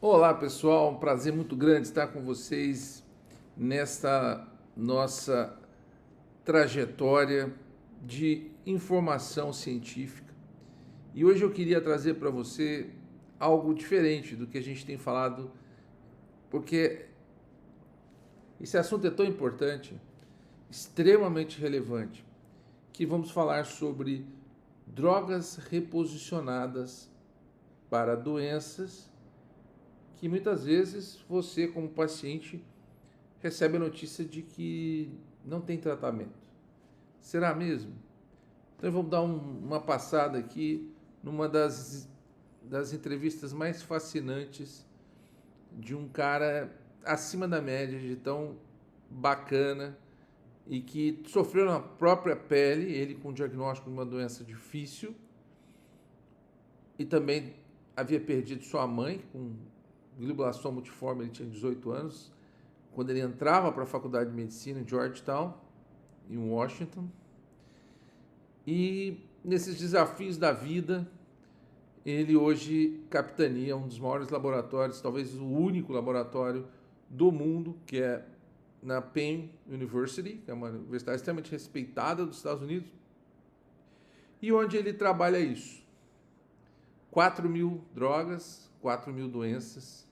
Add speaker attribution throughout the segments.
Speaker 1: Olá pessoal, um prazer muito grande estar com vocês nesta nossa trajetória de informação científica. E hoje eu queria trazer para você algo diferente do que a gente tem falado, porque esse assunto é tão importante, extremamente relevante, que vamos falar sobre drogas reposicionadas para doenças que muitas vezes você, como paciente, recebe a notícia de que não tem tratamento. Será mesmo? Então vamos dar uma passada aqui numa das entrevistas mais fascinantes de um cara acima da média, de tão bacana e que sofreu na própria pele, ele com o diagnóstico de uma doença difícil e também havia perdido sua mãe com glioblastoma multiforme. Ele tinha 18 anos, quando ele entrava para a faculdade de medicina em Georgetown, em Washington. E nesses desafios da vida, ele hoje capitania um dos maiores laboratórios, talvez o único laboratório do mundo, que é na Penn University, que é uma universidade extremamente respeitada dos Estados Unidos, e onde ele trabalha isso. 4.000 drogas, 4.000 doenças,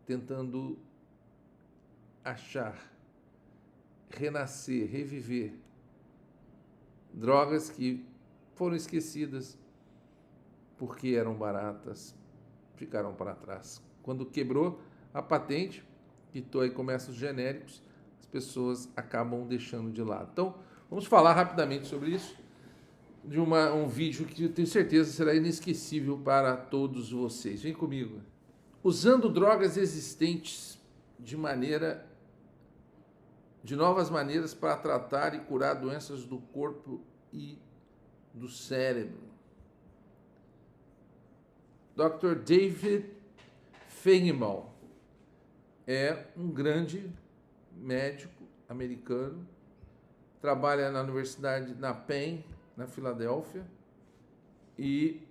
Speaker 1: tentando achar, renascer, reviver drogas que foram esquecidas porque eram baratas, ficaram para trás. Quando quebrou a patente, quitou aí começa os genéricos, as pessoas acabam deixando de lado. Então, vamos falar rapidamente sobre isso, de um vídeo que eu tenho certeza será inesquecível para todos vocês. Vem comigo. Usando drogas existentes de novas maneiras para tratar e curar doenças do corpo e do cérebro. Dr. David Fenimore é um grande médico americano, trabalha na Universidade na Penn, na Filadélfia, e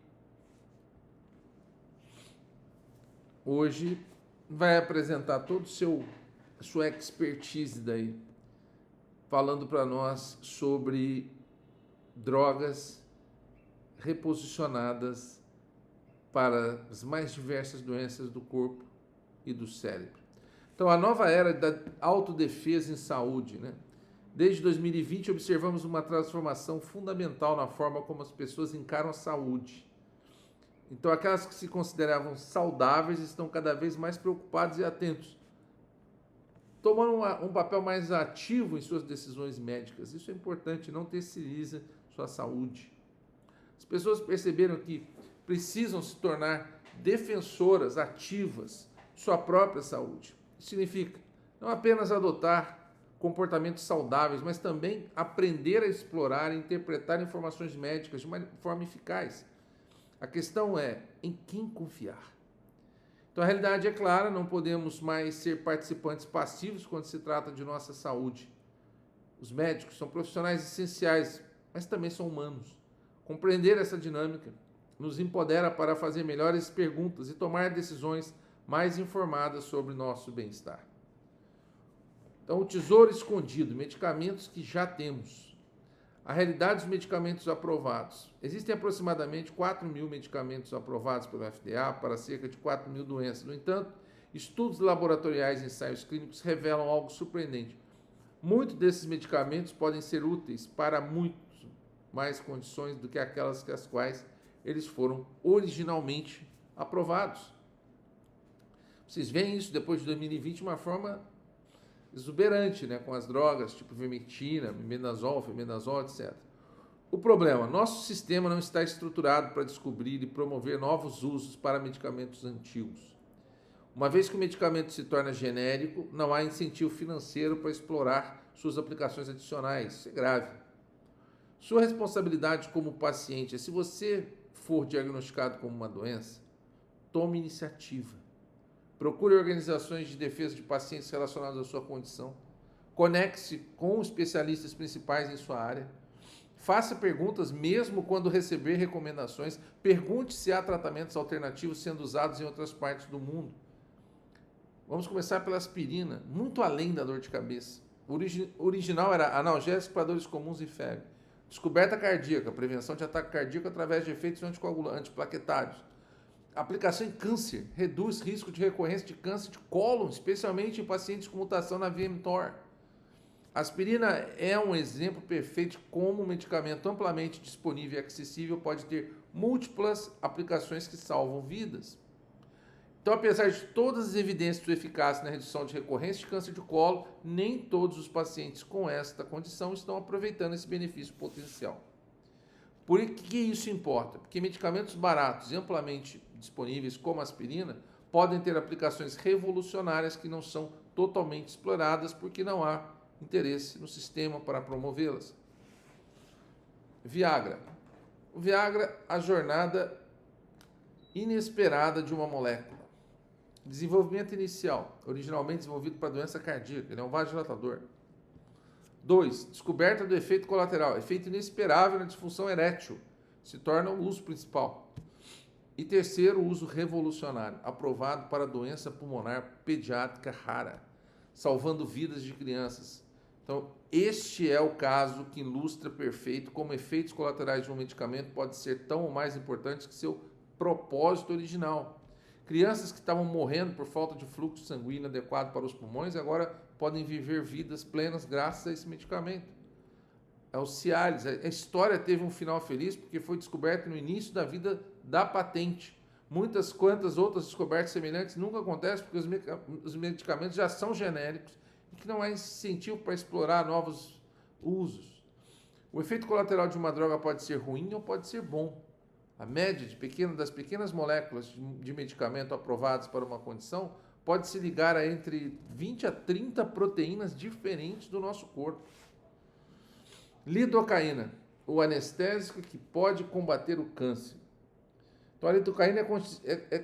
Speaker 1: hoje vai apresentar todo a sua expertise daí, falando para nós sobre drogas reposicionadas para as mais diversas doenças do corpo e do cérebro. Então, a nova era da autodefesa em saúde, né? Desde 2020, observamos uma transformação fundamental na forma como as pessoas encaram a saúde. Então, aquelas que se consideravam saudáveis estão cada vez mais preocupadas e atentos, tomando um papel mais ativo em suas decisões médicas. Isso é importante, não terceiriza sua saúde. As pessoas perceberam que precisam se tornar defensoras ativas de sua própria saúde. Isso significa não apenas adotar comportamentos saudáveis, mas também aprender a explorar e interpretar informações médicas de uma forma eficaz. A questão é em quem confiar. Então a realidade é clara, não podemos mais ser participantes passivos quando se trata de nossa saúde. Os médicos são profissionais essenciais, mas também são humanos. Compreender essa dinâmica nos empodera para fazer melhores perguntas e tomar decisões mais informadas sobre nosso bem-estar. Então, o tesouro escondido, medicamentos que já temos. A realidade dos medicamentos aprovados. Existem aproximadamente 4.000 medicamentos aprovados pelo FDA para cerca de 4.000 doenças. No entanto, estudos laboratoriais e ensaios clínicos revelam algo surpreendente. Muitos desses medicamentos podem ser úteis para muitas mais condições do que aquelas as quais eles foram originalmente aprovados. Vocês veem isso depois de 2020 de uma forma exuberante, né, com as drogas tipo vermectina, mebendazol, etc. O problema, nosso sistema não está estruturado para descobrir e promover novos usos para medicamentos antigos. Uma vez que o medicamento se torna genérico, não há incentivo financeiro para explorar suas aplicações adicionais. Isso é grave. Sua responsabilidade como paciente é, se você for diagnosticado com uma doença, tome iniciativa. Procure organizações de defesa de pacientes relacionados à sua condição. Conecte-se com especialistas principais em sua área. Faça perguntas mesmo quando receber recomendações. Pergunte se há tratamentos alternativos sendo usados em outras partes do mundo. Vamos começar pela aspirina, muito além da dor de cabeça. O original era analgésico para dores comuns e febre. Descoberta cardíaca, prevenção de ataque cardíaco através de efeitos antiplaquetários. Aplicação em câncer, reduz risco de recorrência de câncer de cólon, especialmente em pacientes com mutação na via mTOR. A aspirina é um exemplo perfeito de como um medicamento amplamente disponível e acessível pode ter múltiplas aplicações que salvam vidas. Então, apesar de todas as evidências de sua eficácia na redução de recorrência de câncer de colo, nem todos os pacientes com esta condição estão aproveitando esse benefício potencial. Por que isso importa? Porque medicamentos baratos e amplamente disponíveis, como a aspirina, podem ter aplicações revolucionárias que não são totalmente exploradas porque não há interesse no sistema para promovê-las. Viagra. O Viagra, a jornada inesperada de uma molécula. Desenvolvimento inicial, originalmente desenvolvido para doença cardíaca, ele é um vasodilatador. 2. Descoberta do efeito colateral, efeito inesperável na disfunção erétil, se torna o uso principal. E terceiro, o uso revolucionário, aprovado para doença pulmonar pediátrica rara, salvando vidas de crianças. Então, este é o caso que ilustra perfeito como efeitos colaterais de um medicamento podem ser tão ou mais importantes que seu propósito original. Crianças que estavam morrendo por falta de fluxo sanguíneo adequado para os pulmões agora podem viver vidas plenas graças a esse medicamento. É o Cialis. A história teve um final feliz porque foi descoberto no início da vida da patente. Quantas outras descobertas semelhantes nunca acontecem porque os medicamentos já são genéricos e que não há incentivo para explorar novos usos. O efeito colateral de uma droga pode ser ruim ou pode ser bom. A média das pequenas moléculas de medicamento aprovadas para uma condição pode se ligar a entre 20 a 30 proteínas diferentes do nosso corpo. Lidocaína, o anestésico que pode combater o câncer. Então, a lidocaína é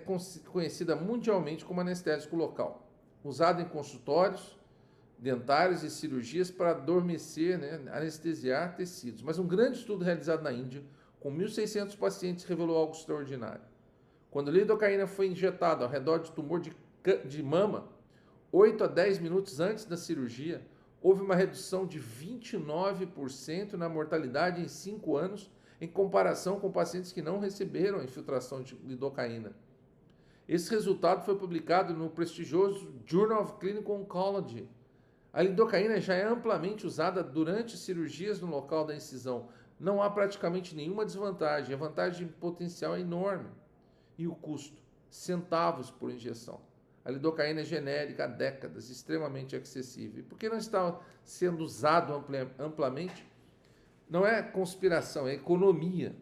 Speaker 1: conhecida mundialmente como anestésico local, usado em consultórios dentários e cirurgias para adormecer, anestesiar tecidos. Mas um grande estudo realizado na Índia, com 1.600 pacientes, revelou algo extraordinário. Quando a lidocaína foi injetada ao redor de tumor de mama, 8 a 10 minutos antes da cirurgia, houve uma redução de 29% na mortalidade em 5 anos, em comparação com pacientes que não receberam a infiltração de lidocaína. Esse resultado foi publicado no prestigioso Journal of Clinical Oncology. A lidocaína já é amplamente usada durante cirurgias no local da incisão. Não há praticamente nenhuma desvantagem. A vantagem potencial é enorme. E o custo? Centavos por injeção. A lidocaína é genérica há décadas, extremamente acessível. E por que não está sendo usado amplamente? Não é conspiração, é economia.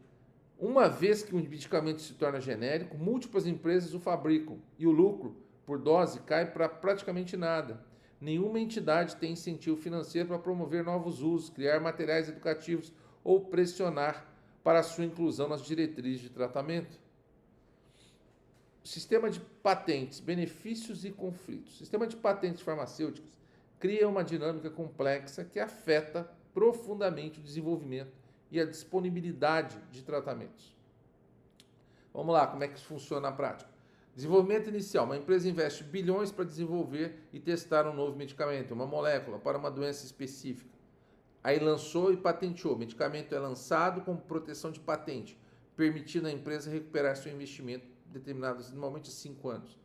Speaker 1: Uma vez que um medicamento se torna genérico, múltiplas empresas o fabricam e o lucro por dose cai para praticamente nada. Nenhuma entidade tem incentivo financeiro para promover novos usos, criar materiais educativos ou pressionar para a sua inclusão nas diretrizes de tratamento. Sistema de patentes, benefícios e conflitos. O sistema de patentes farmacêuticas cria uma dinâmica complexa que afeta profundamente o desenvolvimento e a disponibilidade de tratamentos. Vamos lá, como é que isso funciona na prática? Desenvolvimento inicial. Uma empresa investe bilhões para desenvolver e testar um novo medicamento, uma molécula para uma doença específica. Aí lançou e patenteou. O medicamento é lançado com proteção de patente, permitindo à empresa recuperar seu investimento determinado normalmente 5 anos.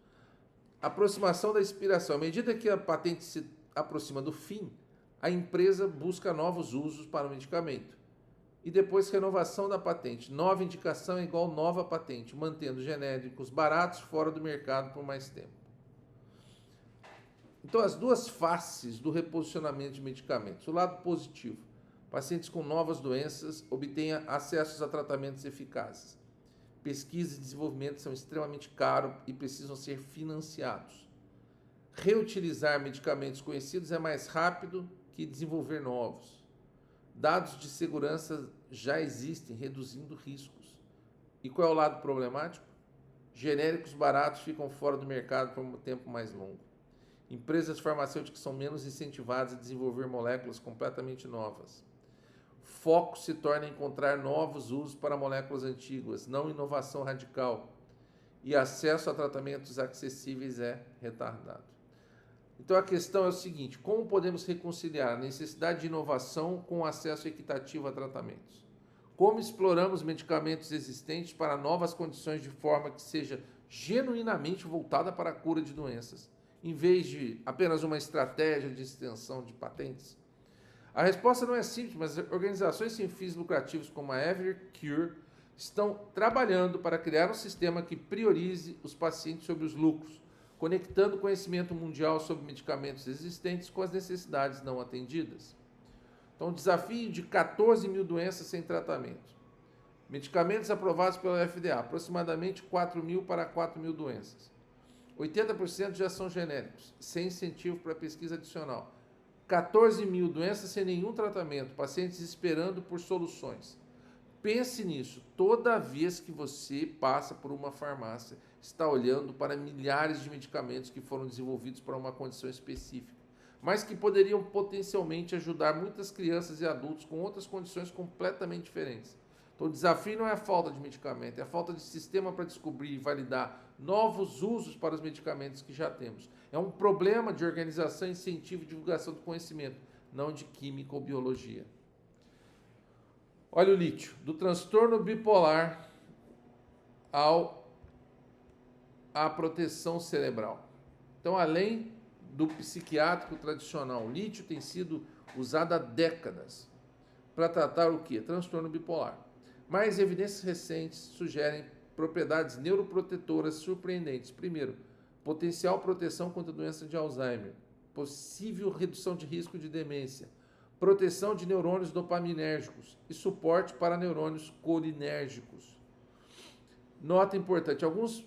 Speaker 1: Aproximação da expiração. À medida que a patente se aproxima do fim, a empresa busca novos usos para o medicamento. E depois renovação da patente. Nova indicação é igual nova patente, mantendo genéricos baratos fora do mercado por mais tempo. Então, as duas faces do reposicionamento de medicamentos. O lado positivo. Pacientes com novas doenças obtêm acesso a tratamentos eficazes. Pesquisa e desenvolvimento são extremamente caros e precisam ser financiados. Reutilizar medicamentos conhecidos é mais rápido que desenvolver novos. Dados de segurança já existem, reduzindo riscos. E qual é o lado problemático? Genéricos baratos ficam fora do mercado por um tempo mais longo. Empresas farmacêuticas são menos incentivadas a desenvolver moléculas completamente novas. Foco se torna encontrar novos usos para moléculas antigas, não inovação radical. E acesso a tratamentos acessíveis é retardado. Então a questão é o seguinte: como podemos reconciliar a necessidade de inovação com o acesso equitativo a tratamentos? Como exploramos medicamentos existentes para novas condições de forma que seja genuinamente voltada para a cura de doenças, em vez de apenas uma estratégia de extensão de patentes? A resposta não é simples, mas organizações sem fins lucrativos como a Evercure estão trabalhando para criar um sistema que priorize os pacientes sobre os lucros, conectando o conhecimento mundial sobre medicamentos existentes com as necessidades não atendidas. Então, o desafio de 14 mil doenças sem tratamento. Medicamentos aprovados pela FDA, aproximadamente 4 mil para 4 mil doenças. 80% já são genéricos, sem incentivo para pesquisa adicional. 14 mil doenças sem nenhum tratamento, pacientes esperando por soluções. Pense nisso, toda vez que você passa por uma farmácia, está olhando para milhares de medicamentos que foram desenvolvidos para uma condição específica, mas que poderiam potencialmente ajudar muitas crianças e adultos com outras condições completamente diferentes. Então, o desafio não é a falta de medicamento, é a falta de sistema para descobrir e validar novos usos para os medicamentos que já temos. É um problema de organização, incentivo e divulgação do conhecimento, não de química ou biologia. Olha o lítio, do transtorno bipolar à proteção cerebral. Então, além do psiquiátrico tradicional, o lítio tem sido usado há décadas para tratar o quê? Transtorno bipolar. Mas evidências recentes sugerem propriedades neuroprotetoras surpreendentes. Primeiro, potencial proteção contra a doença de Alzheimer, possível redução de risco de demência, proteção de neurônios dopaminérgicos e suporte para neurônios colinérgicos. Nota importante: alguns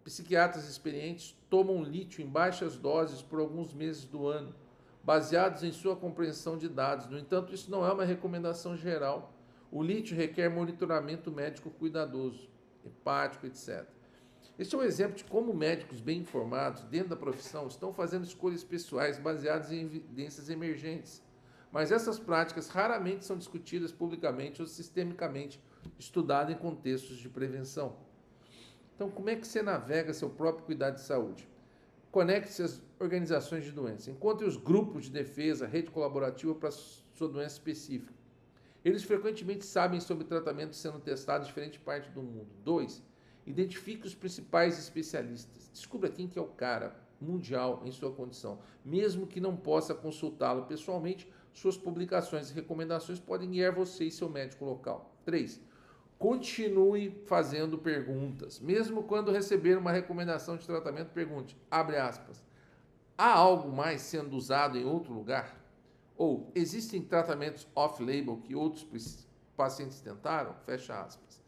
Speaker 1: psiquiatras experientes tomam lítio em baixas doses por alguns meses do ano, baseados em sua compreensão de dados. No entanto, isso não é uma recomendação geral. O lítio requer monitoramento médico cuidadoso, hepático, etc. Este é um exemplo de como médicos bem informados dentro da profissão estão fazendo escolhas pessoais baseadas em evidências emergentes. Mas essas práticas raramente são discutidas publicamente ou sistemicamente estudadas em contextos de prevenção. Então, como é que você navega seu próprio cuidado de saúde? Conecte-se às organizações de doença. Encontre os grupos de defesa, rede colaborativa para sua doença específica. Eles frequentemente sabem sobre tratamentos sendo testados em diferentes partes do mundo. 2. Identifique os principais especialistas. Descubra quem que é o cara mundial em sua condição. Mesmo que não possa consultá-lo pessoalmente, suas publicações e recomendações podem guiar você e seu médico local. 3. Continue fazendo perguntas. Mesmo quando receber uma recomendação de tratamento, pergunte, abre aspas, há algo mais sendo usado em outro lugar? Ou existem tratamentos off-label que outros pacientes tentaram? Fecha aspas.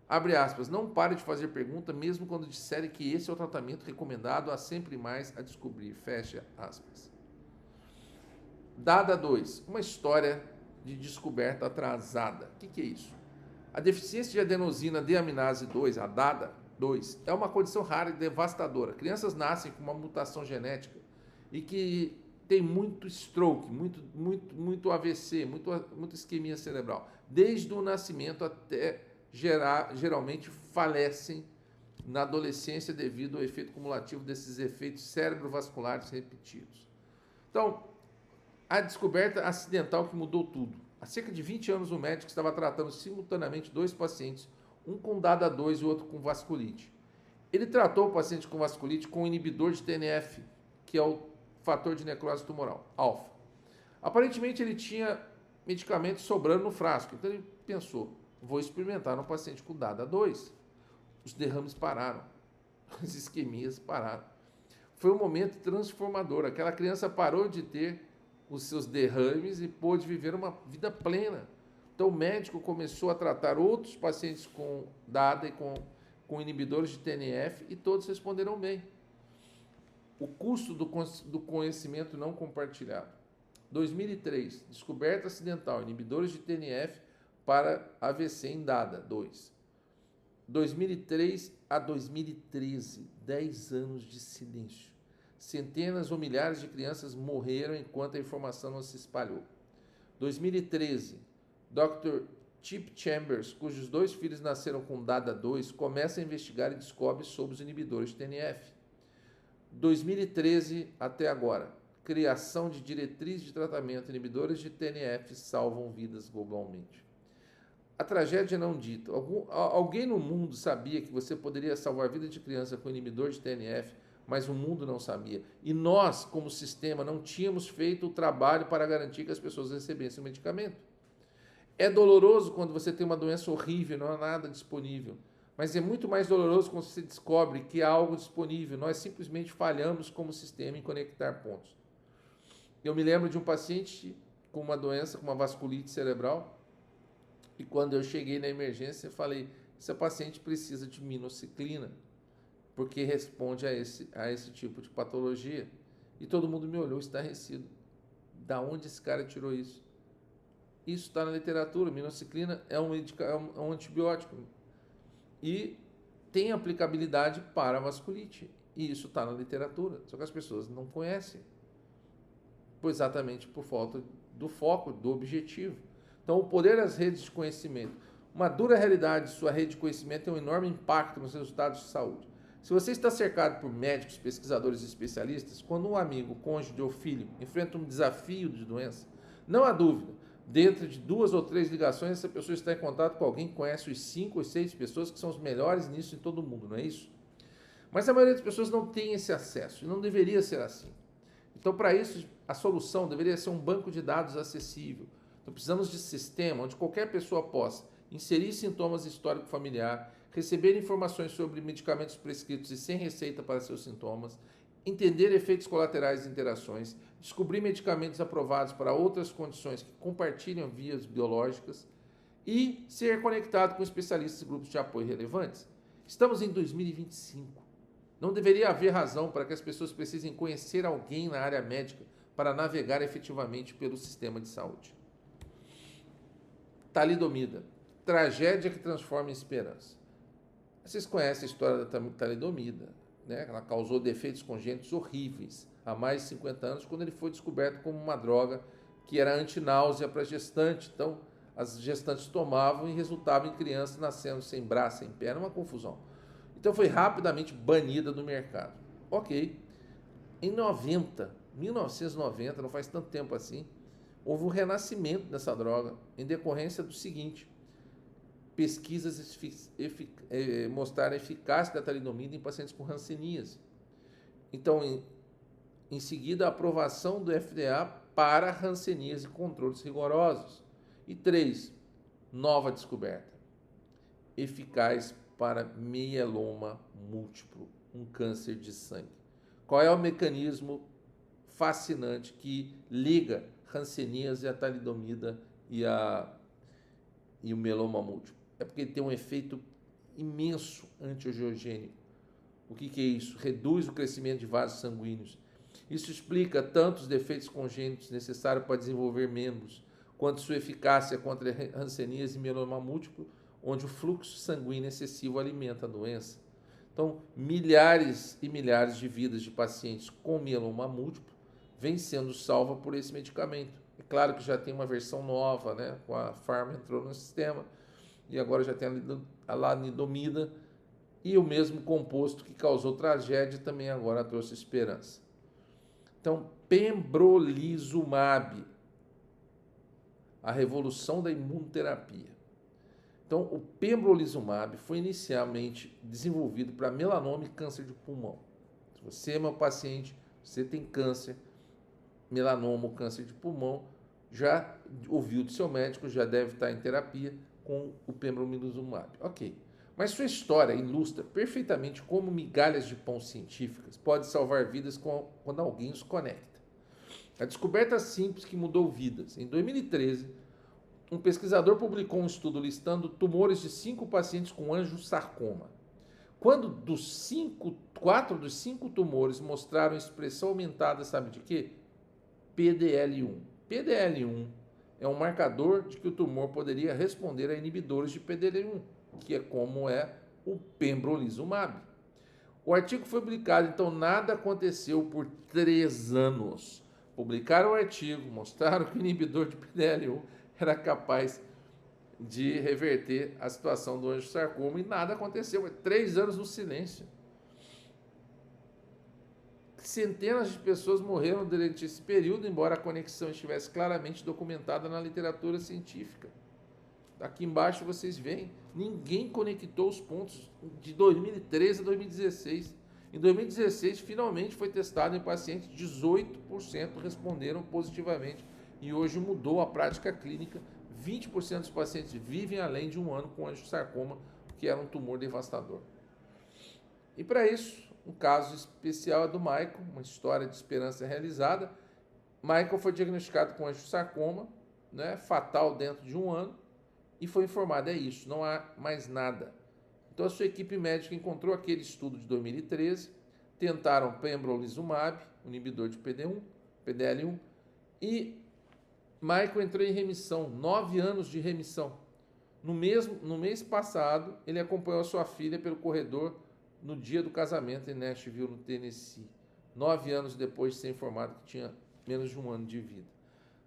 Speaker 1: Abre aspas, não pare de fazer pergunta mesmo quando disserem que esse é o tratamento recomendado, há sempre mais a descobrir. Fecha aspas. Dada 2, uma história de descoberta atrasada. O que é isso? A deficiência de adenosina deaminase 2, a DADA 2, é uma condição rara e devastadora. Crianças nascem com uma mutação genética e que tem muito stroke, muito AVC, muito isquemia cerebral. Desde o nascimento até geralmente falecem na adolescência devido ao efeito cumulativo desses efeitos cerebrovasculares repetidos. Então, a descoberta acidental que mudou tudo. Há cerca de 20 anos, o médico estava tratando simultaneamente 2 pacientes, um com DADA 2 e o outro com vasculite. Ele tratou o paciente com vasculite com um inibidor de TNF, que é o fator de necrose tumoral, alfa. Aparentemente, ele tinha medicamento sobrando no frasco, então ele pensou, vou experimentar no paciente com DADA 2. Os derrames pararam, as isquemias pararam. Foi um momento transformador, aquela criança parou de ter os seus derrames e pôde viver uma vida plena. Então, o médico começou a tratar outros pacientes com DADA e com inibidores de TNF e todos responderam bem. O custo do conhecimento não compartilhado. 2003, descoberta acidental, inibidores de TNF para AVC em DADA 2. 2003 a 2013, 10 anos de silêncio. Centenas ou milhares de crianças morreram enquanto a informação não se espalhou. 2013, Dr. Chip Chambers, cujos 2 filhos nasceram com DADA2, começa a investigar e descobre sobre os inibidores de TNF. 2013 até agora, criação de diretrizes de tratamento. Inibidores de TNF salvam vidas globalmente. A tragédia não dita. Alguém no mundo sabia que você poderia salvar a vida de criança com inibidor de TNF, mas o mundo não sabia. E nós, como sistema, não tínhamos feito o trabalho para garantir que as pessoas recebessem o medicamento. É doloroso quando você tem uma doença horrível, não há nada disponível. Mas é muito mais doloroso quando você descobre que há algo disponível. Nós simplesmente falhamos como sistema em conectar pontos. Eu me lembro de um paciente com uma doença, com uma vasculite cerebral, e quando eu cheguei na emergência, eu falei, esse paciente precisa de minoxiclina, porque responde a esse tipo de patologia. E todo mundo me olhou estarrecido. Da onde esse cara tirou isso? Isso está na literatura. Minoxiclina é um antibiótico e tem aplicabilidade para a vasculite. E isso está na literatura. Só que as pessoas não conhecem, exatamente por falta do foco, do objetivo. Então, o poder das redes de conhecimento. Uma dura realidade, sua rede de conhecimento tem um enorme impacto nos resultados de saúde. Se você está cercado por médicos, pesquisadores e especialistas, quando um amigo, cônjuge ou filho enfrenta um desafio de doença, não há dúvida, dentro de 2 ou 3 ligações, essa pessoa está em contato com alguém que conhece os 5 ou 6 pessoas que são os melhores nisso em todo o mundo, não é isso? Mas a maioria das pessoas não tem esse acesso e não deveria ser assim. Então, para isso, a solução deveria ser um banco de dados acessível. Então, precisamos de sistema onde qualquer pessoa possa inserir sintomas histórico familiar, receber informações sobre medicamentos prescritos e sem receita para seus sintomas, entender efeitos colaterais e interações, descobrir medicamentos aprovados para outras condições que compartilham vias biológicas e ser conectado com especialistas e grupos de apoio relevantes. Estamos em 2025. Não deveria haver razão para que as pessoas precisem conhecer alguém na área médica para navegar efetivamente pelo sistema de saúde. Talidomida, tragédia que transforma em esperança. Vocês conhecem a história da talidomida, né? Ela causou defeitos congênitos horríveis há mais de 50 anos, quando ele foi descoberto como uma droga que era antináusea para gestante. Então, as gestantes tomavam e resultava em crianças nascendo sem braço, sem perna, uma confusão. Então, foi rapidamente banida do mercado. Ok. Em 1990, não faz tanto tempo assim, houve um renascimento dessa droga em decorrência do seguinte: pesquisas mostraram a eficácia da talidomida em pacientes com hanseníase. Então, em seguida, a aprovação do FDA para hanseníase e controles rigorosos. E 3, nova descoberta: eficaz para mieloma múltiplo, um câncer de sangue. Qual é o mecanismo fascinante que liga hanseníase, a talidomida e o mieloma múltiplo? É porque ele tem um efeito imenso antiangiogênico. O que é isso? Reduz o crescimento de vasos sanguíneos. Isso explica tanto os defeitos congênitos necessários para desenvolver membros, quanto sua eficácia contra hanseníase e mieloma múltiplo, onde o fluxo sanguíneo excessivo alimenta a doença. Então, milhares e milhares de vidas de pacientes com mieloma múltiplo vêm sendo salvas por esse medicamento. É claro que já tem uma versão nova, né? Com a Pharma entrou no sistema, e agora já tem a lanidomida, e o mesmo composto que causou tragédia também agora trouxe esperança. Então, pembrolizumab, a revolução da imunoterapia. Então, o pembrolizumab foi inicialmente desenvolvido para melanoma e câncer de pulmão. Se você é meu paciente, você tem câncer, melanoma ou câncer de pulmão, já ouviu do seu médico, já deve estar em terapia com o pembrolizumab. Ok. Mas sua história ilustra perfeitamente como migalhas de pão científicas podem salvar vidas quando alguém os conecta. A descoberta simples que mudou vidas. Em 2013, um pesquisador publicou um estudo listando tumores de 5 pacientes com angiosarcoma. Quando 4 dos 5 tumores mostraram expressão aumentada, sabe de quê? PDL1. PDL1 é um marcador de que o tumor poderia responder a inibidores de PDL1, que é como é o pembrolizumab. O artigo foi publicado, então nada aconteceu por 3 anos. Publicaram o artigo, mostraram que o inibidor de PDL1 era capaz de reverter a situação do angiosarcoma e nada aconteceu. 3 anos no silêncio. Centenas de pessoas morreram durante esse período, embora a conexão estivesse claramente documentada na literatura científica. Aqui embaixo vocês veem, ninguém conectou os pontos de 2013 a 2016. Em 2016, finalmente foi testado em pacientes, 18% responderam positivamente e hoje mudou a prática clínica. 20% dos pacientes vivem além de 1 ano com angiosarcoma, que era um tumor devastador. E para isso, um caso especial é do Michael, uma história de esperança realizada. Michael foi diagnosticado com angiosarcoma, né, fatal dentro de 1 ano, e foi informado, é isso, não há mais nada. Então a sua equipe médica encontrou aquele estudo de 2013, tentaram pembrolizumab, um inibidor de PDL1, e Michael entrou em remissão, 9 anos de remissão. No mês passado, ele acompanhou a sua filha pelo corredor no dia do casamento em Nashville, no Tennessee. 9 anos depois de ser informado que tinha menos de 1 ano de vida.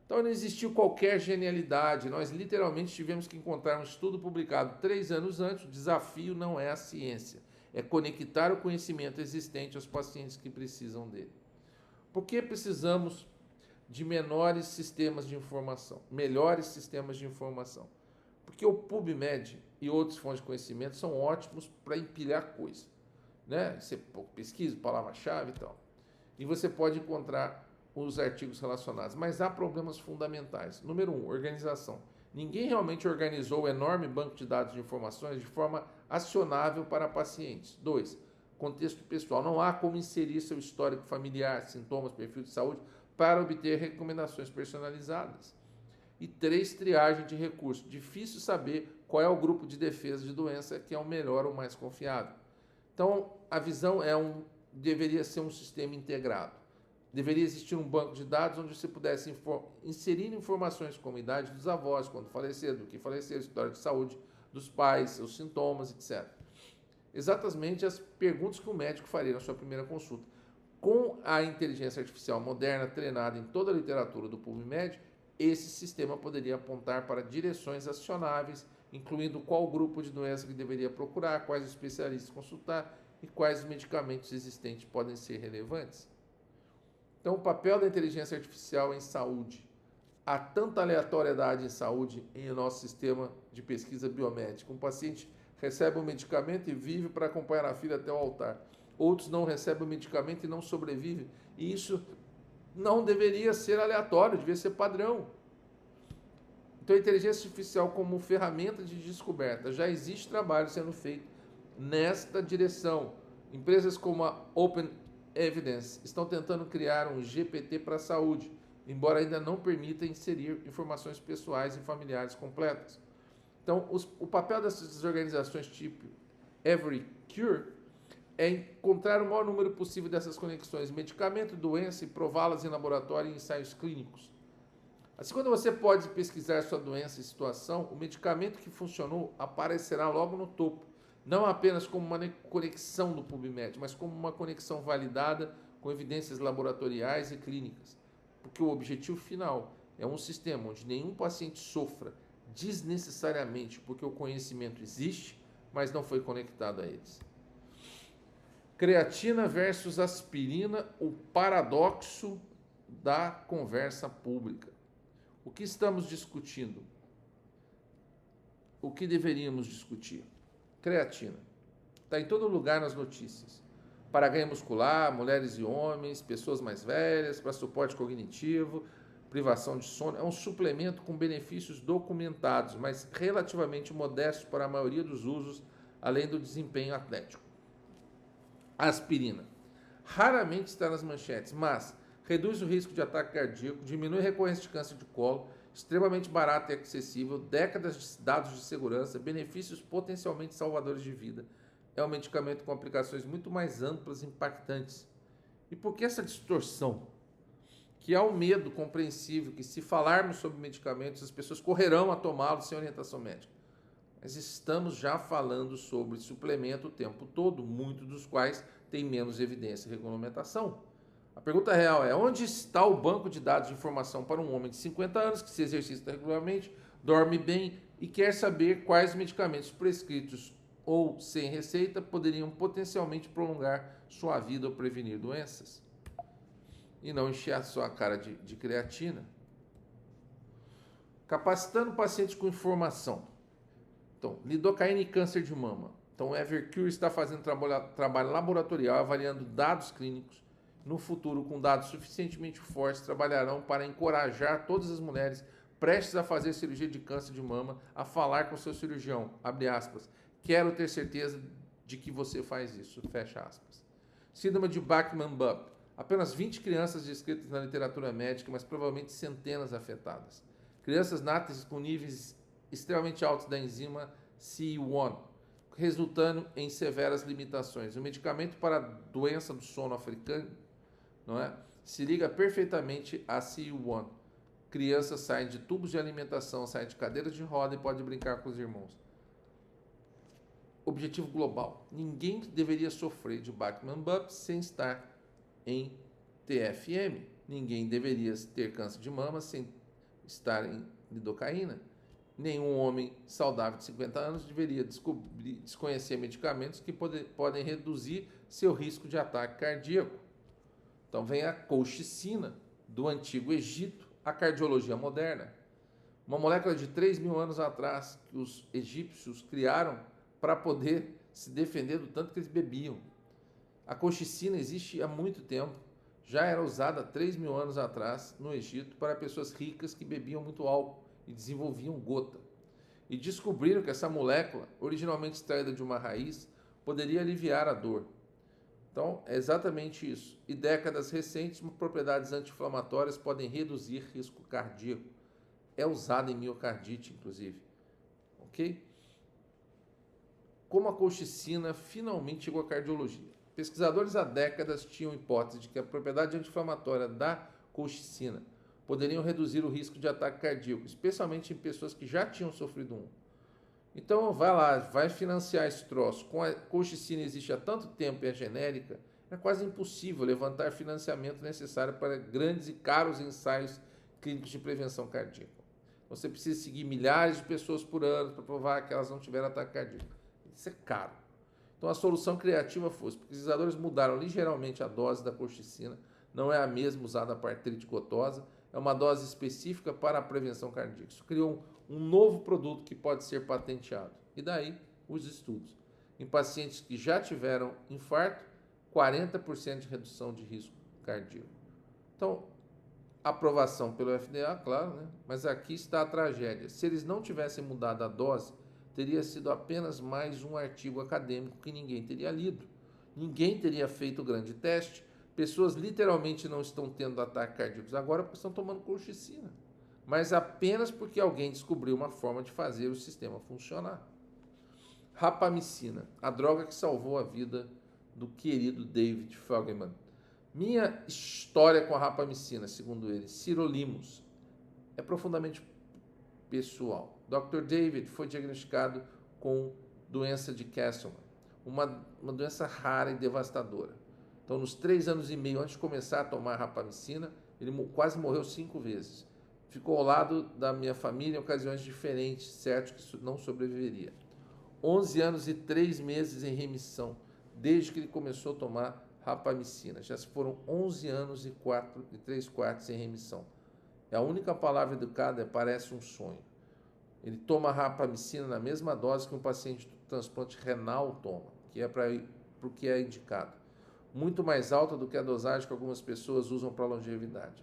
Speaker 1: Então não existiu qualquer genialidade, nós literalmente tivemos que encontrar um estudo publicado 3 anos antes. O desafio não é a ciência, é conectar o conhecimento existente aos pacientes que precisam dele. Por que precisamos de melhores sistemas de informação? Porque o PubMed e outras fontes de conhecimento são ótimos para empilhar coisa, né? Você pesquisa, palavra-chave e tal, e você pode encontrar os artigos relacionados, mas há problemas fundamentais. Número 1, organização. Ninguém realmente organizou o enorme banco de dados de informações de forma acionável para pacientes. 2, contexto pessoal. Não há como inserir seu histórico familiar, sintomas, perfil de saúde para obter recomendações personalizadas. E 3, triagem de recursos. Difícil saber qual é o grupo de defesa de doença que é o melhor ou mais confiável. Então, a visão deveria ser um sistema integrado. Deveria existir um banco de dados onde você pudesse inserir informações como idade dos avós, quando faleceram, do que faleceram, história de saúde dos pais, seus sintomas, etc. Exatamente as perguntas que o médico faria na sua primeira consulta. Com a inteligência artificial moderna treinada em toda a literatura do PubMed, esse sistema poderia apontar para direções acionáveis, incluindo qual grupo de doença que deveria procurar, quais especialistas consultar e quais medicamentos existentes podem ser relevantes. Então, o papel da inteligência artificial em saúde. Há tanta aleatoriedade em saúde em nosso sistema de pesquisa biomédica. Um paciente recebe um medicamento e vive para acompanhar a filha até o altar. Outros não recebem o medicamento e não sobrevivem. E isso não deveria ser aleatório, deveria ser padrão. Então, a inteligência artificial como ferramenta de descoberta. Já existe trabalho sendo feito nesta direção. Empresas como a OpenEvidence estão tentando criar um GPT para a saúde, embora ainda não permita inserir informações pessoais e familiares completas. Então, o papel dessas organizações tipo EveryCure é encontrar o maior número possível dessas conexões, medicamento, doença, e prová-las em laboratório e ensaios clínicos. Assim, quando você pode pesquisar sua doença e situação, o medicamento que funcionou aparecerá logo no topo, não apenas como uma conexão do PubMed, mas como uma conexão validada com evidências laboratoriais e clínicas. Porque o objetivo final é um sistema onde nenhum paciente sofra desnecessariamente porque o conhecimento existe, mas não foi conectado a eles. Creatina versus aspirina, o paradoxo da conversa pública. O que estamos discutindo? O que deveríamos discutir? Creatina. Está em todo lugar nas notícias. Para ganho muscular, mulheres e homens, pessoas mais velhas, para suporte cognitivo, privação de sono. É um suplemento com benefícios documentados, mas relativamente modesto para a maioria dos usos, além do desempenho atlético. Aspirina. Raramente está nas manchetes, mas reduz o risco de ataque cardíaco, diminui a recorrência de câncer de colo, extremamente barato e acessível, décadas de dados de segurança, benefícios potencialmente salvadores de vida. É um medicamento com aplicações muito mais amplas e impactantes. E por que essa distorção? Que há um medo compreensível que, se falarmos sobre medicamentos, as pessoas correrão a tomá-los sem orientação médica. Mas estamos já falando sobre suplemento o tempo todo, muitos dos quais têm menos evidência e regulamentação. A pergunta real é: onde está o banco de dados de informação para um homem de 50 anos que se exercita regularmente, dorme bem, e quer saber quais medicamentos prescritos ou sem receita poderiam potencialmente prolongar sua vida ou prevenir doenças. E não encher a sua cara de creatina. Capacitando pacientes com informação. Então, lidocaína e câncer de mama. Então, o Evercure está fazendo trabalho laboratorial, avaliando dados clínicos. No futuro, com dados suficientemente fortes, trabalharão para encorajar todas as mulheres prestes a fazer cirurgia de câncer de mama a falar com seu cirurgião, abre aspas, quero ter certeza de que você faz isso, fecha aspas. Síndrome de Bachmann-Bupp. Apenas 20 crianças descritas na literatura médica, mas provavelmente centenas afetadas. Crianças natas com níveis extremamente altos da enzima CE1, resultando em severas limitações. O medicamento para a doença do sono africano, não é? Se liga perfeitamente a CE1. Crianças saem de tubos de alimentação, saem de cadeiras de roda e podem brincar com os irmãos. Objetivo global. Ninguém deveria sofrer de Bachmann-Bupp sem estar em TFM. Ninguém deveria ter câncer de mama sem estar em lidocaína. Nenhum homem saudável de 50 anos deveria desconhecer medicamentos que podem reduzir seu risco de ataque cardíaco. Então vem a colchicina, do Antigo Egito, a cardiologia moderna. Uma molécula de 3.000 anos atrás que os egípcios criaram para poder se defender do tanto que eles bebiam. A colchicina existe há muito tempo, já era usada há 3.000 anos atrás no Egito para pessoas ricas que bebiam muito álcool e desenvolviam gota. E descobriram que essa molécula, originalmente extraída de uma raiz, poderia aliviar a dor. Então, é exatamente isso. E décadas recentes, propriedades anti-inflamatórias podem reduzir risco cardíaco. É usada em miocardite, inclusive. Ok? Como a colchicina finalmente chegou à cardiologia? Pesquisadores há décadas tinham hipótese de que a propriedade anti-inflamatória da colchicina poderiam reduzir o risco de ataque cardíaco, especialmente em pessoas que já tinham sofrido um. Então vai lá, vai financiar esse troço. Com a colchicina existe há tanto tempo e é genérica, é quase impossível levantar financiamento necessário para grandes e caros ensaios clínicos de prevenção cardíaca. Você precisa seguir milhares de pessoas por ano para provar que elas não tiveram ataque cardíaco. Isso é caro. Então a solução criativa foi: os pesquisadores mudaram ligeiramente a dose da colchicina, não é a mesma usada para artrite gotosa, é uma dose específica para a prevenção cardíaca. Isso criou um novo produto que pode ser patenteado. E daí os estudos. Em pacientes que já tiveram infarto, 40% de redução de risco cardíaco. Então, aprovação pelo FDA, claro, né? Mas aqui está a tragédia. Se eles não tivessem mudado a dose, teria sido apenas mais um artigo acadêmico que ninguém teria lido. Ninguém teria feito o grande teste. Pessoas literalmente não estão tendo ataques cardíacos agora porque estão tomando colchicina, mas apenas porque alguém descobriu uma forma de fazer o sistema funcionar. Rapamicina, a droga que salvou a vida do querido David Fogelman. Minha história com a rapamicina, segundo ele, sirolimus, é profundamente pessoal. Dr. David foi diagnosticado com doença de Castleman, uma doença rara e devastadora. Então, nos 3 anos e meio antes de começar a tomar rapamicina, ele quase morreu 5 vezes. Ficou ao lado da minha família em ocasiões diferentes, certo que não sobreviveria. 11 anos e 3 meses em remissão, desde que ele começou a tomar rapamicina. Já foram 11 anos e 3/4 em remissão. A única palavra educada é parece um sonho. Ele toma rapamicina na mesma dose que um paciente do transplante renal toma, que é para o que é indicado. Muito mais alta do que a dosagem que algumas pessoas usam para longevidade.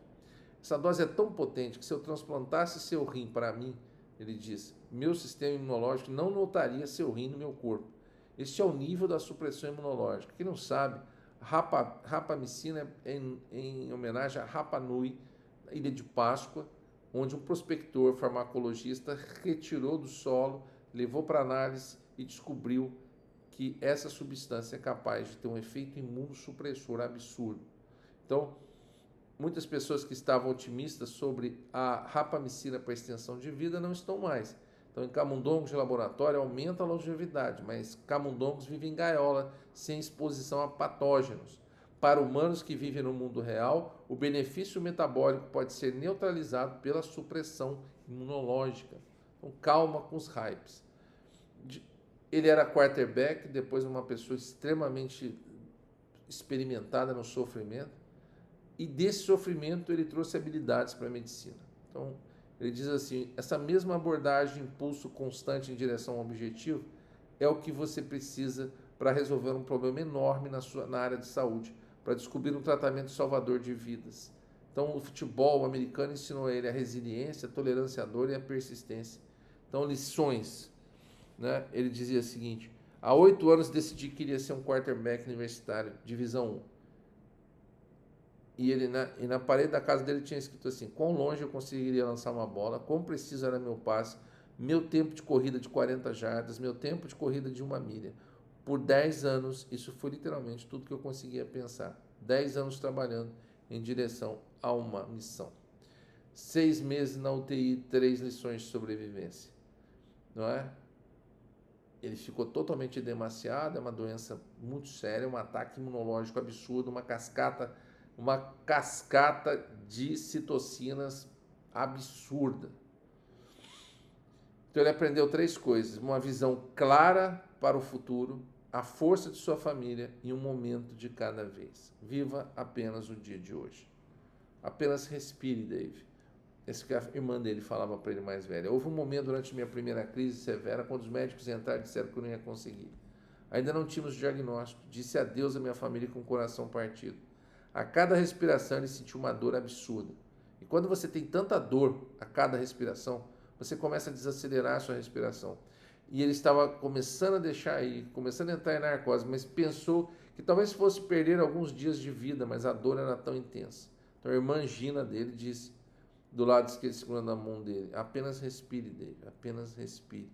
Speaker 1: Essa dose é tão potente que se eu transplantasse seu rim para mim, ele diz, meu sistema imunológico não notaria seu rim no meu corpo. Este é o nível da supressão imunológica. Quem não sabe, rapamicina é em homenagem a Rapa Nui, na Ilha de Páscoa, onde um prospector farmacologista retirou do solo, levou para análise e descobriu que essa substância é capaz de ter um efeito imunossupressor absurdo. Então, muitas pessoas que estavam otimistas sobre a rapamicina para extensão de vida não estão mais. Então, em camundongos de laboratório aumenta a longevidade, mas camundongos vivem em gaiola, sem exposição a patógenos. Para humanos que vivem no mundo real, o benefício metabólico pode ser neutralizado pela supressão imunológica. Então, calma com os hypes. Ele era quarterback, depois uma pessoa extremamente experimentada no sofrimento, e desse sofrimento ele trouxe habilidades para a medicina. Então, ele diz assim, essa mesma abordagem, impulso constante em direção ao objetivo, é o que você precisa para resolver um problema enorme na área de saúde, para descobrir um tratamento salvador de vidas. Então, o futebol americano ensinou a ele a resiliência, a tolerância à dor e a persistência. Então, lições. Né? Ele dizia o seguinte, há 8 anos decidi que iria ser um quarterback universitário, divisão 1. E na parede da casa dele tinha escrito assim, quão longe eu conseguiria lançar uma bola, quão preciso era meu passe, meu tempo de corrida de 40 jardas, meu tempo de corrida de 1 milha. Por 10 anos, isso foi literalmente tudo que eu conseguia pensar. 10 anos trabalhando em direção a uma missão. 6 meses na UTI, 3 lições de sobrevivência. Não é? Ele ficou totalmente demasiado, é uma doença muito séria, um ataque imunológico absurdo, uma cascata de citocinas absurda. Então ele aprendeu 3 coisas, uma visão clara para o futuro, a força de sua família e um momento de cada vez. Viva apenas o dia de hoje. Apenas respire, Dave. Esse que a irmã dele falava para ele mais velha. Houve um momento durante minha primeira crise severa, quando os médicos entraram e disseram que eu não ia conseguir. Ainda não tínhamos diagnóstico. Disse adeus à minha família com o coração partido. A cada respiração ele sentiu uma dor absurda. E quando você tem tanta dor a cada respiração, você começa a desacelerar a sua respiração. E ele estava começando a deixar ir, começando a entrar em narcose, mas pensou que talvez fosse perder alguns dias de vida, mas a dor era tão intensa. Então a irmã Gina dele disse, do lado esquerdo segurando a mão dele, apenas respire, Dave, apenas respire.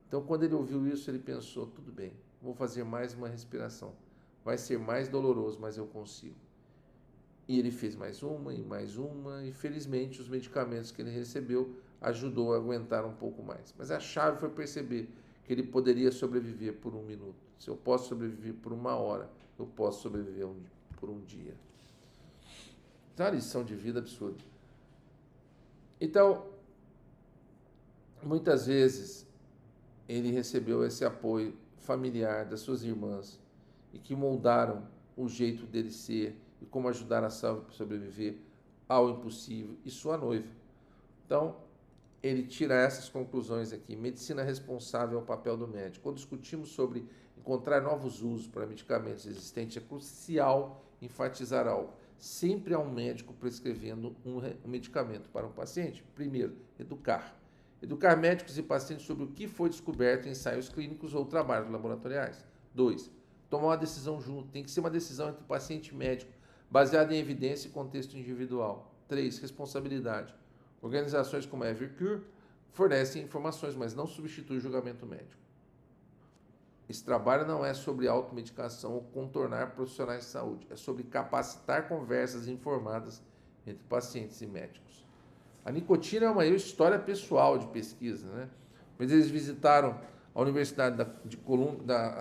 Speaker 1: Então quando ele ouviu isso, ele pensou, tudo bem, vou fazer mais uma respiração. Vai ser mais doloroso, mas eu consigo. E ele fez mais uma, e felizmente os medicamentos que ele recebeu ajudou a aguentar um pouco mais. Mas a chave foi perceber que ele poderia sobreviver por 1 minuto. Se eu posso sobreviver por 1 hora, eu posso sobreviver por 1 dia. Então é uma lição de vida absurda. Então, muitas vezes, ele recebeu esse apoio familiar das suas irmãs e que moldaram o jeito dele ser e como ajudar a sobreviver ao impossível e sua noiva. Então, ele tira essas conclusões aqui. Medicina responsável é o papel do médico. Quando discutimos sobre encontrar novos usos para medicamentos existentes, é crucial enfatizar algo. Sempre há um médico prescrevendo um medicamento para um paciente. Primeiro, educar. Educar médicos e pacientes sobre o que foi descoberto em ensaios clínicos ou trabalhos laboratoriais. 2. Tomar uma decisão junto. Tem que ser uma decisão entre paciente e médico, baseada em evidência e contexto individual. 3. Responsabilidade. Organizações como a Evercure fornecem informações, mas não substituem o julgamento médico. Esse trabalho não é sobre automedicação ou contornar profissionais de saúde, é sobre capacitar conversas informadas entre pacientes e médicos. A nicotina é uma história pessoal de pesquisa, né? Mas eles visitaram a Universidade da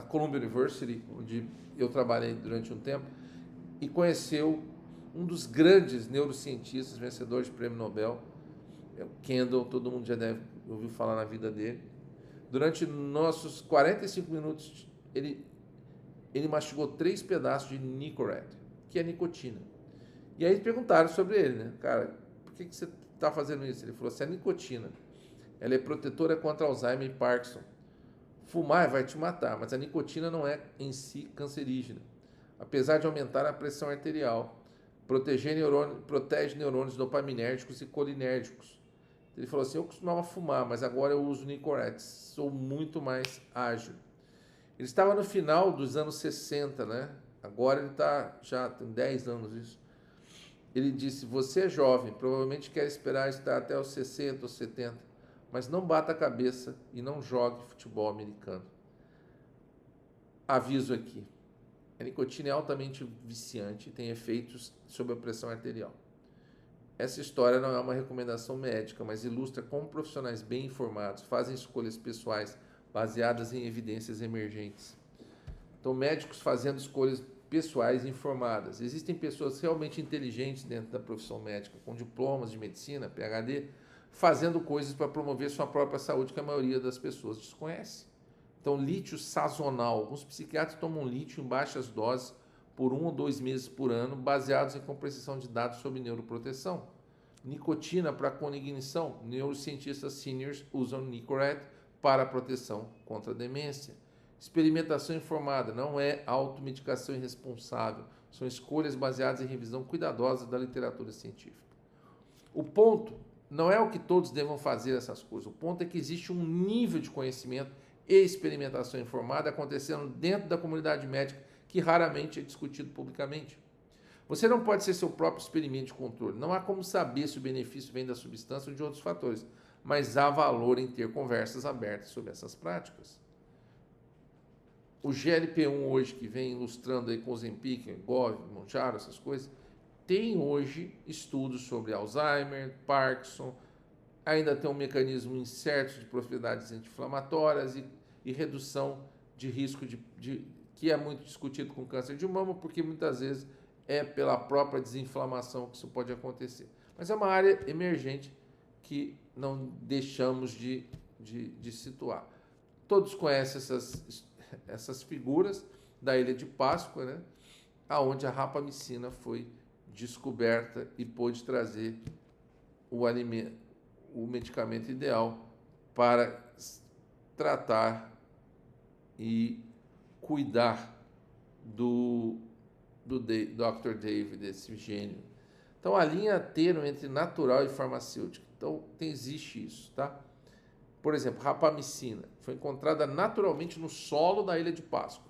Speaker 1: Columbia University, onde eu trabalhei durante um tempo, e conheceu um dos grandes neurocientistas, vencedor de prêmio Nobel, o Kendall, todo mundo já deve ouvir falar na vida dele. Durante nossos 45 minutos, ele mastigou 3 pedaços de Nicorette, que é nicotina. E aí perguntaram sobre ele, né? Cara, por que você está fazendo isso? Ele falou assim, a nicotina, ela é protetora contra Alzheimer e Parkinson. Fumar vai te matar, mas a nicotina não é em si cancerígena. Apesar de aumentar a pressão arterial, protege neurônios dopaminérgicos e colinérgicos. Ele falou assim, eu costumava fumar, mas agora eu uso Nicorette, sou muito mais ágil. Ele estava no final dos anos 60, né? Agora ele já tem 10 anos isso. Ele disse, você é jovem, provavelmente quer esperar estar até os 60 ou 70, mas não bata a cabeça e não jogue futebol americano. Aviso aqui, a nicotina é altamente viciante e tem efeitos sobre a pressão arterial. Essa história não é uma recomendação médica, mas ilustra como profissionais bem informados fazem escolhas pessoais baseadas em evidências emergentes. Então, médicos fazendo escolhas pessoais informadas. Existem pessoas realmente inteligentes dentro da profissão médica, com diplomas de medicina, PhD, fazendo coisas para promover sua própria saúde que a maioria das pessoas desconhece. Então, lítio sazonal. Alguns psiquiatras tomam lítio em baixas doses por 1 ou 2 meses por ano, baseados em compreensão de dados sobre neuroproteção. Nicotina para cognição. Neurocientistas seniors usam Nicorette para proteção contra a demência. Experimentação informada não é automedicação irresponsável. São escolhas baseadas em revisão cuidadosa da literatura científica. O ponto não é o que todos devam fazer essas coisas. O ponto é que existe um nível de conhecimento e experimentação informada acontecendo dentro da comunidade médica que raramente é discutido publicamente. Você não pode ser seu próprio experimento de controle. Não há como saber se o benefício vem da substância ou de outros fatores, mas há valor em ter conversas abertas sobre essas práticas. O GLP-1 hoje, que vem ilustrando aí com o Ozempic, Gov, Mounjaro, essas coisas, tem hoje estudos sobre Alzheimer, Parkinson, ainda tem um mecanismo incerto de propriedades anti-inflamatórias e redução de risco que é muito discutido com câncer de mama, porque muitas vezes é pela própria desinflamação que isso pode acontecer. Mas é uma área emergente que não deixamos de situar. Todos conhecem essas figuras da Ilha de Páscoa, né? Onde a rapamicina foi descoberta e pôde trazer o medicamento ideal para tratar e cuidar do Dr. David, esse gênio. Então, a linha tênue entre natural e farmacêutico. Então, existe isso, tá? Por exemplo, rapamicina foi encontrada naturalmente no solo da Ilha de Páscoa.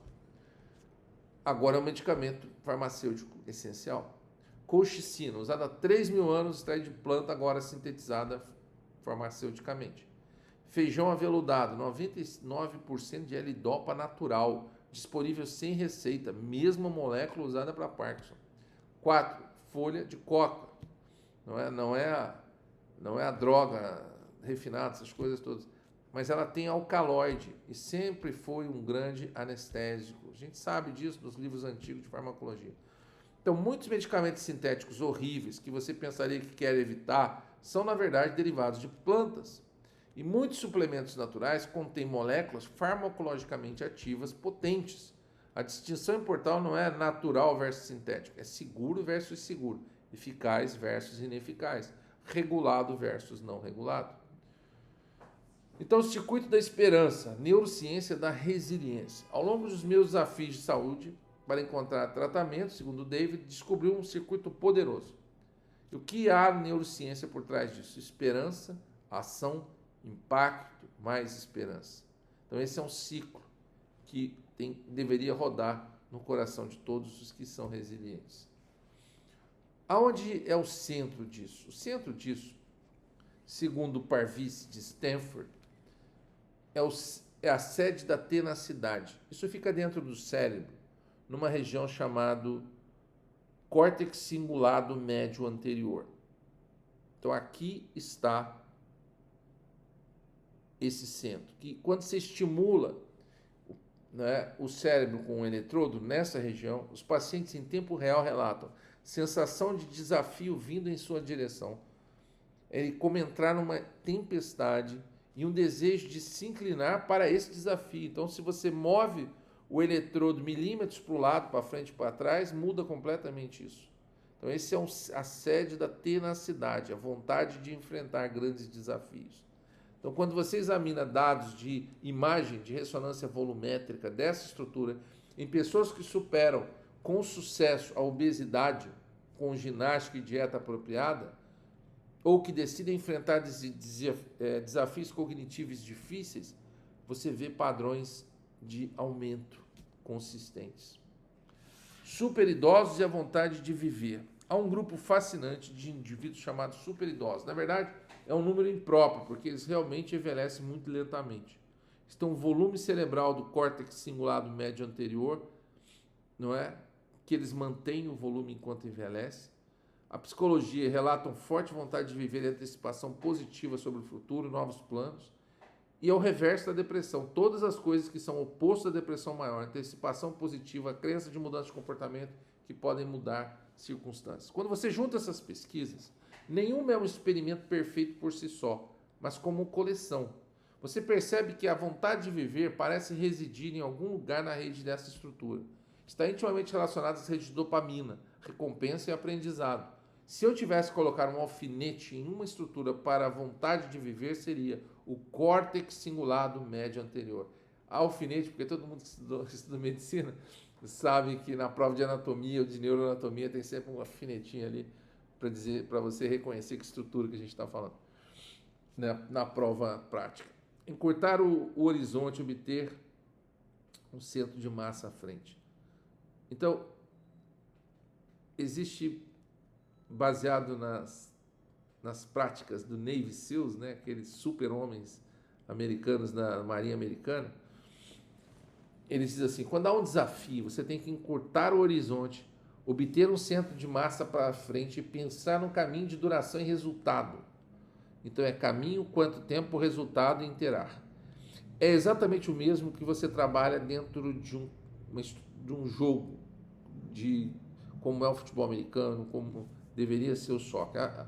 Speaker 1: Agora é um medicamento farmacêutico essencial. Colchicina, usada há 3.000 anos, extraída de planta, agora sintetizada farmaceuticamente. Feijão aveludado, 99% de L-dopa natural, disponível sem receita, mesma molécula usada para Parkinson. 4. Folha de coca. Não é a droga refinada, essas coisas todas. Mas ela tem alcaloide e sempre foi um grande anestésico. A gente sabe disso nos livros antigos de farmacologia. Então, muitos medicamentos sintéticos horríveis que você pensaria que quer evitar são, na verdade, derivados de plantas. E muitos suplementos naturais contêm moléculas farmacologicamente ativas potentes. A distinção importante não é natural versus sintético, é seguro versus seguro, eficaz versus ineficaz, regulado versus não regulado. Então, o circuito da esperança, neurociência da resiliência. Ao longo dos meus desafios de saúde, para encontrar tratamento, segundo David, descobriu um circuito poderoso. E o que há neurociência por trás disso? Esperança, ação, impacto, mais esperança. Então, esse é um ciclo que deveria rodar no coração de todos os que são resilientes. Aonde é o centro disso? O centro disso, segundo Parviz de Stanford, é a sede da tenacidade. Isso fica dentro do cérebro, numa região chamada córtex cingulado médio anterior. Então, aqui está esse centro, que quando você estimula, né, o cérebro com um eletrodo nessa região, os pacientes em tempo real relatam sensação de desafio vindo em sua direção. É como entrar numa tempestade e um desejo de se inclinar para esse desafio. Então, se você move o eletrodo milímetros para o lado, para frente e para trás, muda completamente isso. Então, esse é a sede da tenacidade, a vontade de enfrentar grandes desafios. Então, quando você examina dados de imagem de ressonância volumétrica dessa estrutura em pessoas que superam com sucesso a obesidade com ginástica e dieta apropriada, ou que decidem enfrentar desafios cognitivos difíceis, você vê padrões de aumento consistentes. Superidosos e a vontade de viver. Há um grupo fascinante de indivíduos chamados superidosos. Na verdade, é um número impróprio, porque eles realmente envelhecem muito lentamente. Então, o volume cerebral do córtex cingulado médio anterior, não é? Que eles mantêm o volume enquanto envelhecem. A psicologia relata uma forte vontade de viver e antecipação positiva sobre o futuro, novos planos. E é o reverso da depressão. Todas as coisas que são opostas à depressão maior, antecipação positiva, a crença de mudança de comportamento que podem mudar circunstâncias. Quando você junta essas pesquisas, Nenhum é um experimento perfeito por si só, mas como coleção. Você percebe que a vontade de viver parece residir em algum lugar na rede dessa estrutura. Está intimamente relacionada às redes de dopamina, recompensa e aprendizado. Se eu tivesse que colocar um alfinete em uma estrutura para a vontade de viver, seria o córtex cingulado médio anterior. Alfinete, porque todo mundo que estuda medicina sabe que na prova de anatomia ou de neuroanatomia tem sempre um alfinetinho ali para dizer, para você reconhecer que estrutura que a gente está falando, né, na prova prática. Encurtar o horizonte, obter um centro de massa à frente. Então, existe, baseado nas práticas do Navy SEALs, né, aqueles super-homens americanos da Marinha Americana, eles dizem assim, quando há um desafio, você tem que encurtar o horizonte, obter um centro de massa para frente e pensar no caminho de duração e resultado. Então, é caminho, quanto tempo, resultado e interar. É exatamente o mesmo que você trabalha dentro de um jogo, como é o futebol americano, como deveria ser o soccer.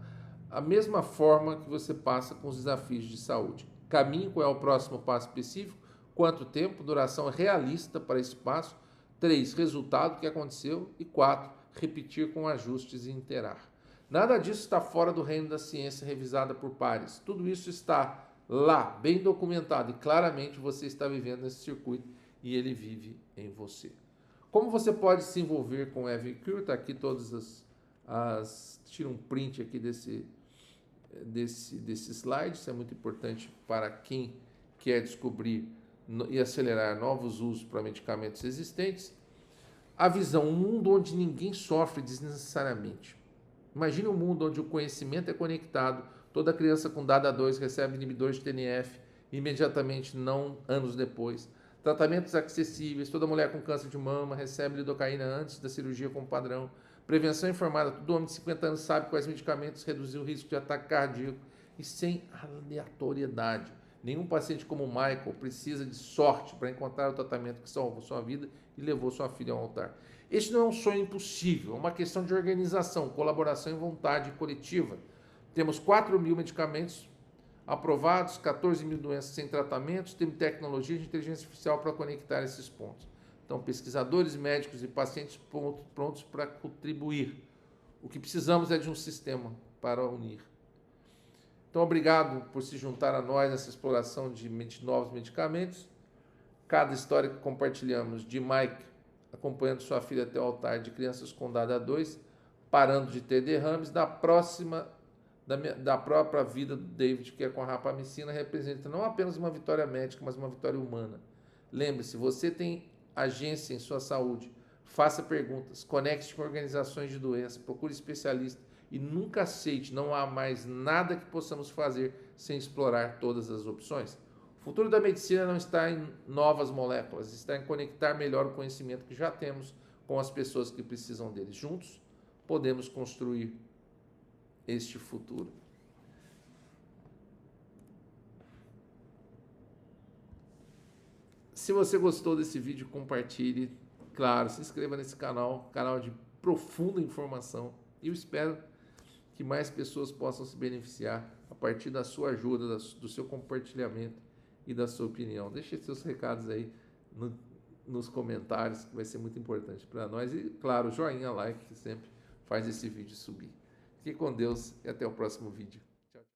Speaker 1: A mesma forma que você passa com os desafios de saúde. Caminho, qual é o próximo passo específico, quanto tempo, duração realista para esse passo. 3, resultado, o que aconteceu. E 4, repetir com ajustes e interar. Nada disso está fora do reino da ciência revisada por pares. Tudo isso está lá, bem documentado, e claramente você está vivendo nesse circuito e ele vive em você. Como você pode se envolver com o EveCure? Está aqui todas tira um print aqui desse slide, isso é muito importante para quem quer descobrir e acelerar novos usos para medicamentos existentes. A visão, um mundo onde ninguém sofre desnecessariamente. Imagine um mundo onde o conhecimento é conectado, toda criança com DADA2 recebe inibidores de TNF imediatamente, não anos depois. Tratamentos acessíveis, toda mulher com câncer de mama recebe lidocaína antes da cirurgia como padrão. Prevenção informada, todo homem de 50 anos sabe quais medicamentos reduzir o risco de ataque cardíaco e sem aleatoriedade. Nenhum paciente como o Michael precisa de sorte para encontrar o tratamento que salvou sua vida e levou sua filha ao altar. Este não é um sonho impossível, é uma questão de organização, colaboração e vontade coletiva. Temos 4.000 medicamentos aprovados, 14.000 doenças sem tratamentos, temos tecnologia de inteligência artificial para conectar esses pontos. Então, pesquisadores, médicos e pacientes prontos para contribuir. O que precisamos é de um sistema para unir. Então, obrigado por se juntar a nós nessa exploração de novos medicamentos. Cada história que compartilhamos de Mike acompanhando sua filha até o altar, de crianças com DADA2, parando de ter derrames, da própria vida do David, que é com a rapamicina, representa não apenas uma vitória médica, mas uma vitória humana. Lembre-se, você tem agência em sua saúde, faça perguntas, conecte com organizações de doença, procure especialista e nunca aceite, não há mais nada que possamos fazer sem explorar todas as opções. O futuro da medicina não está em novas moléculas, está em conectar melhor o conhecimento que já temos com as pessoas que precisam dele. Juntos, podemos construir este futuro. Se você gostou desse vídeo, compartilhe. Claro, se inscreva nesse canal de profunda informação. E eu espero que mais pessoas possam se beneficiar a partir da sua ajuda, do seu compartilhamento e da sua opinião. Deixe seus recados aí nos comentários, que vai ser muito importante para nós. E, claro, joinha, like, que sempre faz esse vídeo subir. Fique com Deus e até o próximo vídeo.